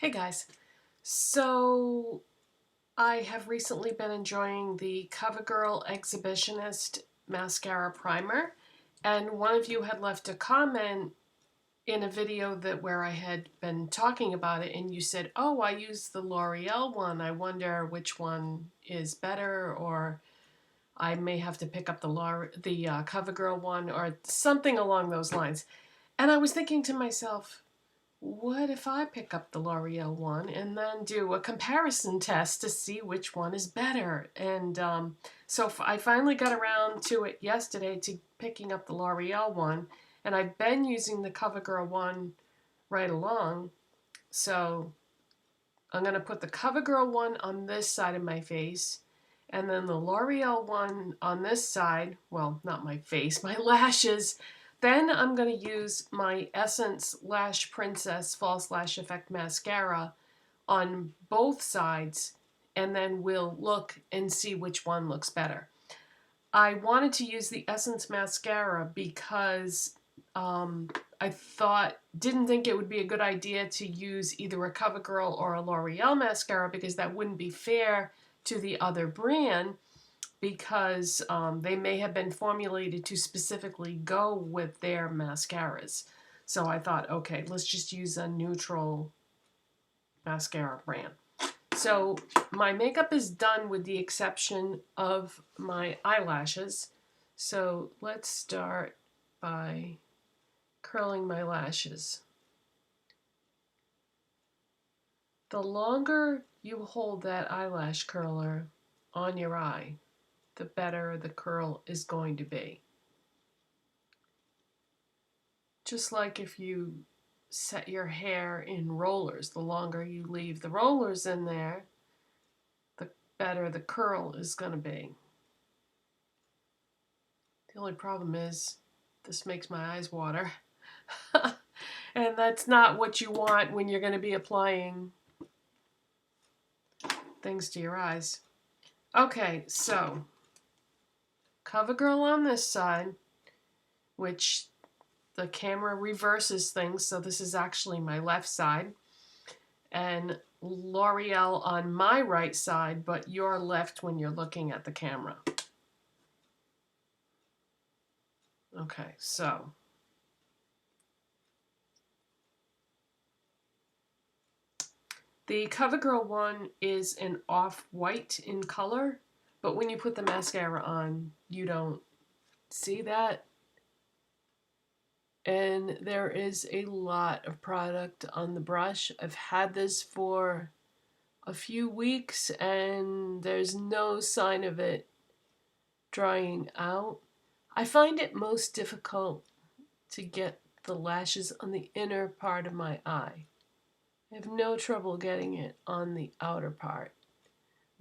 Hey guys, so I have recently been enjoying the Covergirl Exhibitionist Mascara Primer, and one of you had left a comment in a video where I had been talking about it, and you said, oh, I use the L'Oreal one, I wonder which one is better, or I may have to pick up the Covergirl one, or something along those lines. And I was thinking to myself, what if I pick up the L'Oreal one and then do a comparison test to see which one is better? And so I finally got around to it yesterday to picking up the L'Oreal one, and I've been using the CoverGirl one right along. So I'm going to put the CoverGirl one on this side of my face, and then the L'Oreal one on this side, well, not my face, my lashes. Then I'm going to use my Essence Lash Princess False Lash Effect Mascara on both sides, and then we'll look and see which one looks better. I wanted to use the Essence Mascara because didn't think it would be a good idea to use either a CoverGirl or a L'Oreal mascara because that wouldn't be fair to the other brand, because they may have been formulated to specifically go with their mascaras. So I thought, okay, let's just use a neutral mascara brand. So my makeup is done with the exception of my eyelashes. So let's start by curling my lashes. The longer you hold that eyelash curler on your eye, the better the curl is going to be. Just like if you set your hair in rollers, the longer you leave the rollers in there, the better the curl is going to be. The only problem is this makes my eyes water. And that's not what you want when you're going to be applying things to your eyes. Okay, so CoverGirl on this side, which the camera reverses things, so this is actually my left side, and L'Oreal on my right side, but your left when you're looking at the camera. Okay, so the CoverGirl one is an off-white in color, but when you put the mascara on, you don't see that. And there is a lot of product on the brush. I've had this for a few weeks and there's no sign of it drying out. I find it most difficult to get the lashes on the inner part of my eye. I have no trouble getting it on the outer part.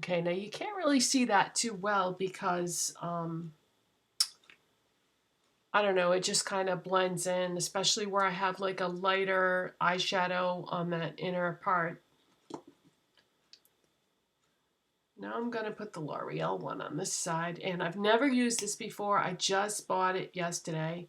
Okay, now you can't really see that too well because I don't know, it just kind of blends in, especially where I have like a lighter eyeshadow on that inner part. Now I'm going to put the L'Oreal one on this side, and I've never used this before. I just bought it yesterday.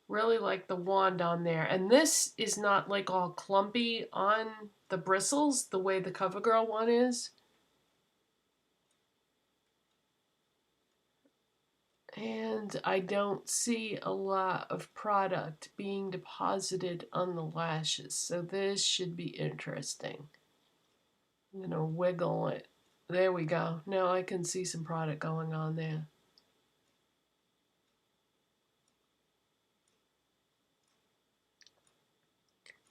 Really like the wand on there. And this is not like all clumpy on the bristles the way the CoverGirl one is. And I don't see a lot of product being deposited on the lashes, so this should be interesting. I'm going to wiggle it. There we go. Now I can see some product going on there.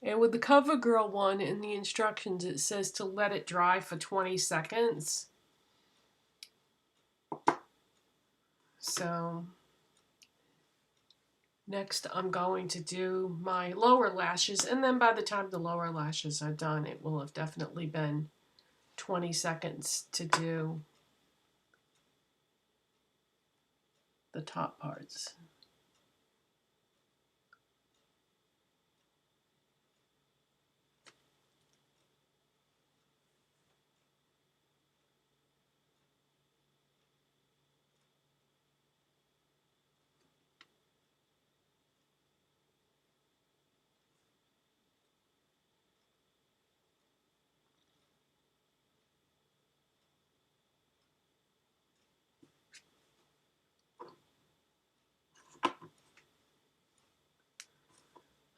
And with the CoverGirl one, in the instructions it says to let it dry for 20 seconds. So next I'm going to do my lower lashes, and then by the time the lower lashes are done, it will have definitely been 20 seconds to do the top parts.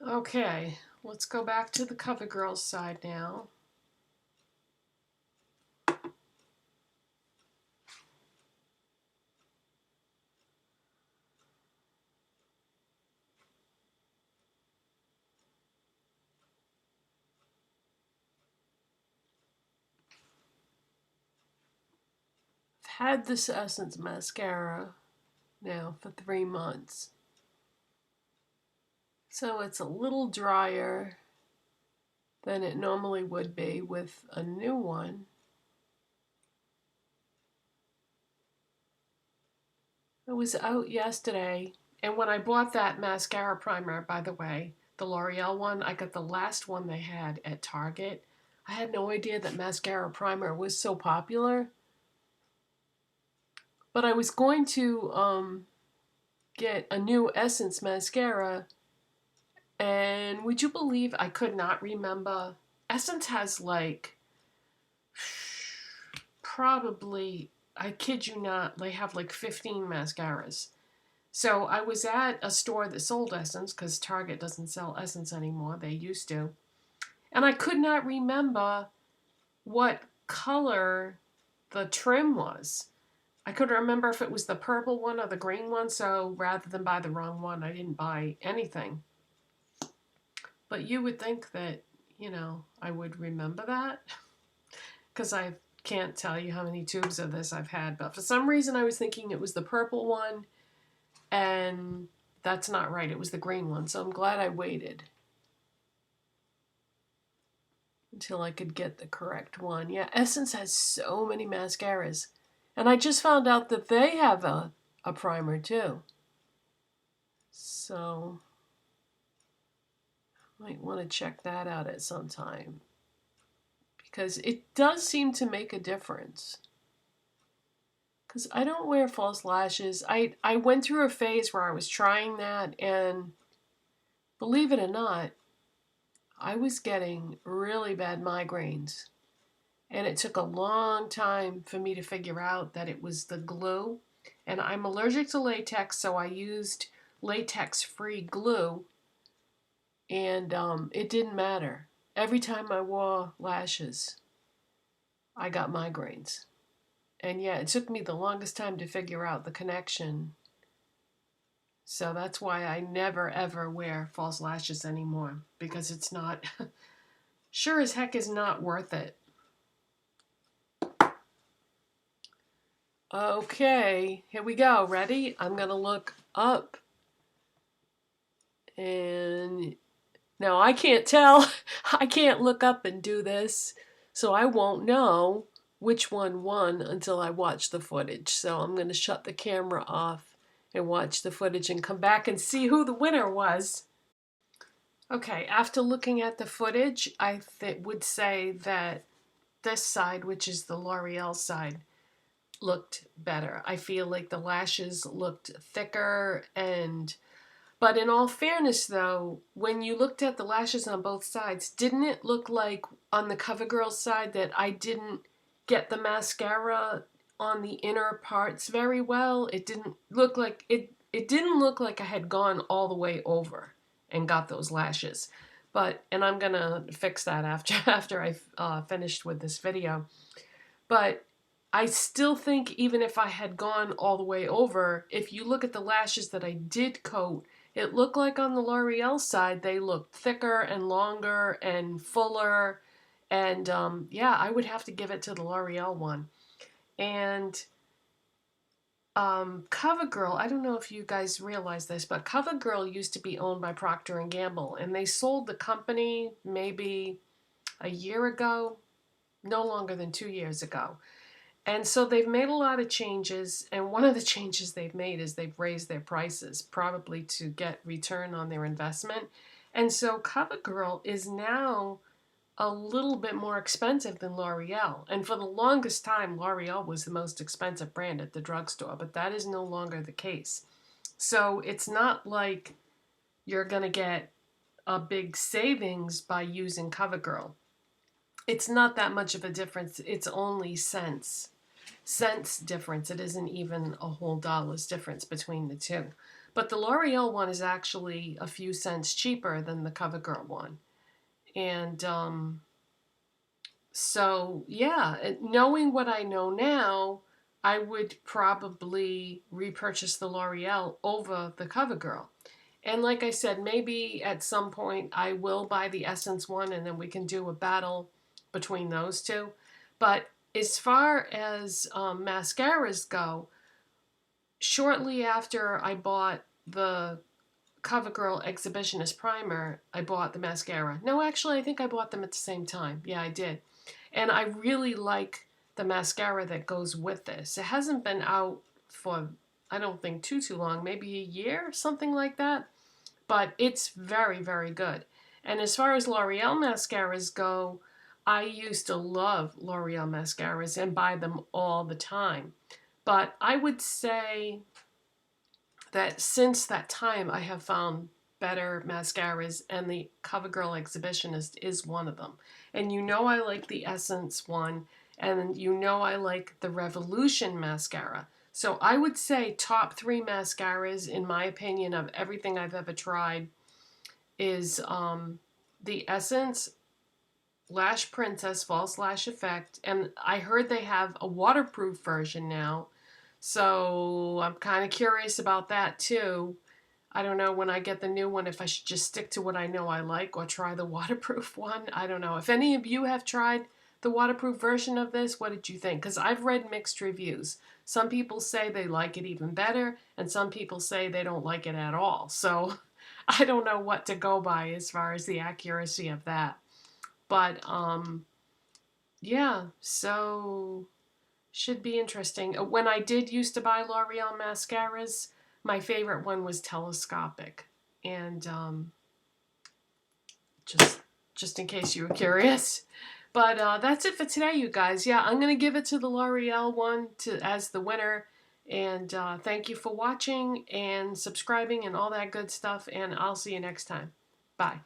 Okay, let's go back to the Covergirl side now. I've had this Essence mascara now for 3 months. So it's a little drier than it normally would be with a new one. I was out yesterday, and when I bought that mascara primer, by the way, the L'Oreal one, I got the last one they had at Target. I had no idea that mascara primer was so popular. But I was going to get a new Essence mascara, and would you believe I could not remember? Essence has like probably, I kid you not, they have like 15 mascaras. So I was at a store that sold Essence, because Target doesn't sell Essence anymore. They used to. And I could not remember what color the trim was. I couldn't remember if it was the purple one or the green one, so rather than buy the wrong one, I didn't buy anything. But you would think that, you know, I would remember that, because I can't tell you how many tubes of this I've had. But for some reason, I was thinking it was the purple one, and that's not right. It was the green one, so I'm glad I waited until I could get the correct one. Yeah, Essence has so many mascaras. And I just found out that they have a primer too. So, might want to check that out at some time, because it does seem to make a difference. Because I don't wear false lashes. I went through a phase where I was trying that, and believe it or not, I was getting really bad migraines. And it took a long time for me to figure out that it was the glue. And I'm allergic to latex, so I used latex-free glue. And it didn't matter. Every time I wore lashes, I got migraines. And yeah, it took me the longest time to figure out the connection. So that's why I never ever wear false lashes anymore, because it's not, sure as heck is not worth it. Okay, here we go. Ready? I'm going to look up. And now I can't tell. I can't look up and do this. So I won't know which one won until I watch the footage. So I'm going to shut the camera off and watch the footage and come back and see who the winner was. Okay, after looking at the footage, I would say that this side, which is the L'Oreal side, looked better. I feel like the lashes looked thicker, but in all fairness though, when you looked at the lashes on both sides, didn't it look like on the Covergirl side that I didn't get the mascara on the inner parts very well? It didn't look like it didn't look like I had gone all the way over and got those lashes. And I'm gonna fix that after I've finished with this video. But I still think even if I had gone all the way over, if you look at the lashes that I did coat, it looked like on the L'Oreal side, they looked thicker and longer and fuller. And yeah, I would have to give it to the L'Oreal one. And Covergirl, I don't know if you guys realize this, but Covergirl used to be owned by Procter & Gamble. And they sold the company maybe a year ago, no longer than 2 years ago. And so they've made a lot of changes, and one of the changes they've made is they've raised their prices, probably to get return on their investment. And so Covergirl is now a little bit more expensive than L'Oreal. And for the longest time, L'Oreal was the most expensive brand at the drugstore, but that is no longer the case. So it's not like you're going to get a big savings by using Covergirl. It's not that much of a difference. It's only cents difference. It isn't even a whole dollar's difference between the two. But the L'Oreal one is actually a few cents cheaper than the CoverGirl one. And so, yeah, knowing what I know now, I would probably repurchase the L'Oreal over the CoverGirl. And like I said, maybe at some point I will buy the Essence one and then we can do a battle between those two. But as far as mascaras go, shortly after I bought the CoverGirl Exhibitionist Primer, I bought the mascara. No, actually, I think I bought them at the same time. Yeah, I did. And I really like the mascara that goes with this. It hasn't been out for, I don't think, too long, maybe a year, something like that. But it's very, very good. And as far as L'Oreal mascaras go, I used to love L'Oreal mascaras and buy them all the time. But I would say that since that time, I have found better mascaras, and the CoverGirl Exhibitionist is one of them. And you know I like the Essence one, and you know I like the Revolution mascara. So I would say top 3 mascaras, in my opinion, of everything I've ever tried is the Essence Lash Princess False Lash Effect. And I heard they have a waterproof version now. So I'm kind of curious about that too. I don't know when I get the new one if I should just stick to what I know I like or try the waterproof one. I don't know. If any of you have tried the waterproof version of this, what did you think? Because I've read mixed reviews. Some people say they like it even better, and some people say they don't like it at all. So I don't know what to go by as far as the accuracy of that. But yeah, so should be interesting. When I did used to buy L'Oreal mascaras, my favorite one was telescopic. And just in case you were curious. But that's it for today, you guys. Yeah, I'm going to give it to the L'Oreal one as the winner. And thank you for watching and subscribing and all that good stuff. And I'll see you next time. Bye.